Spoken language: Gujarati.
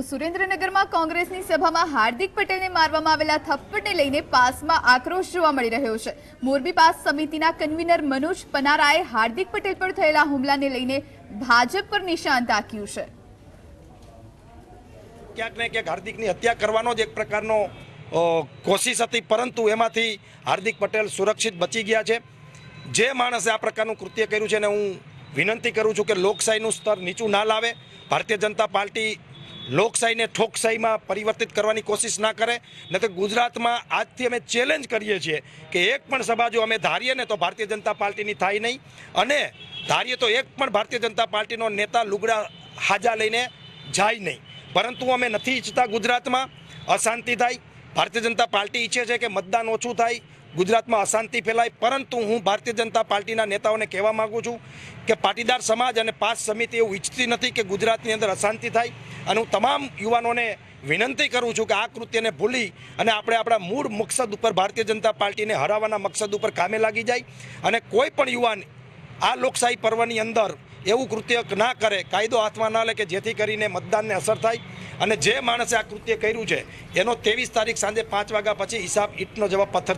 સુરેન્દ્રનગરમાં કોંગ્રેસની સભામાં હાર્દિક પટેલને મારવામાં આવેલા થપ્પડને લઈને પાસમાં આક્રોશ જોવા મળી રહ્યો છે। મોરબી પાસ સમિતિના કન્વીનર મનોજ પનારાએ હાર્દિક પટેલ પર થયેલા હુમલાને લઈને ભાજપ પર નિશાન તાક્યું છે। ક્યાંક ને ક્યાંક હાર્દિકની હત્યા કરવાનો જ એક પ્રકારનો કોશિશ હતી, પરંતુ એમાંથી હાર્દિક પટેલ સુરક્ષિત બચી ગયા છે। જે માણસે આ પ્રકારનું કૃત્ય કર્યું છે ને હું વિનંતી કરું છું કે લોકશાહીનું સ્તર નીચું ના લાવે। ભારતીય જનતા પાર્ટી લોકશાહીને ઠોકશાહીમાં પરિવર્તિત કરવાની કોશિશ ના કરે, ન તો ગુજરાતમાં આજથી અમે ચેલેન્જ કરીએ છીએ કે એક પણ સભા જો અમે ધારીએ ને તો ભારતીય જનતા પાર્ટીની થાય નહીં, અને ધારીએ તો એક પણ ભારતીય જનતા પાર્ટીનો નેતા લુગડા હાજા લઈને જાય નહીં। પરંતુ અમે નથી ઈચ્છતા ગુજરાતમાં અશાંતિ થાય। ભારતીય જનતા પાર્ટી ઈચ્છે છે કે મતદાન ઓછું થાય, ગુજરાતમાં અશાંતિ ફેલાય, પરંતુ હું ભારતીય જનતા પાર્ટીના નેતાઓને કહેવા માગું છું કે પાટીદાર સમાજ અને પાસ સમિતિ એવું ઈચ્છતી નથી કે ગુજરાતની અંદર અશાંતિ થાય। અને હું તમામ યુવાનોને વિનંતી કરું છું કે આ કૃત્યને ભૂલી અને આપણે આપણા મૂળ મકસદ ઉપર, ભારતીય જનતા પાર્ટીને હરાવવાના મકસદ ઉપર કામે લાગી જાય, અને કોઈ પણ યુવાન આ લોકશાહી પર્વની અંદર એવું કૃત્ય ના કરે, કાયદો હાથમાં ના લે કે જેથી કરીને મતદાનને અસર થાય। અને જે માણસે આ કૃત્ય કર્યું છે એનો 23 તારીખ સાંજે 5 વાગ્યા પછી હિસાબ ઈંટનો જવાબ પથ્થર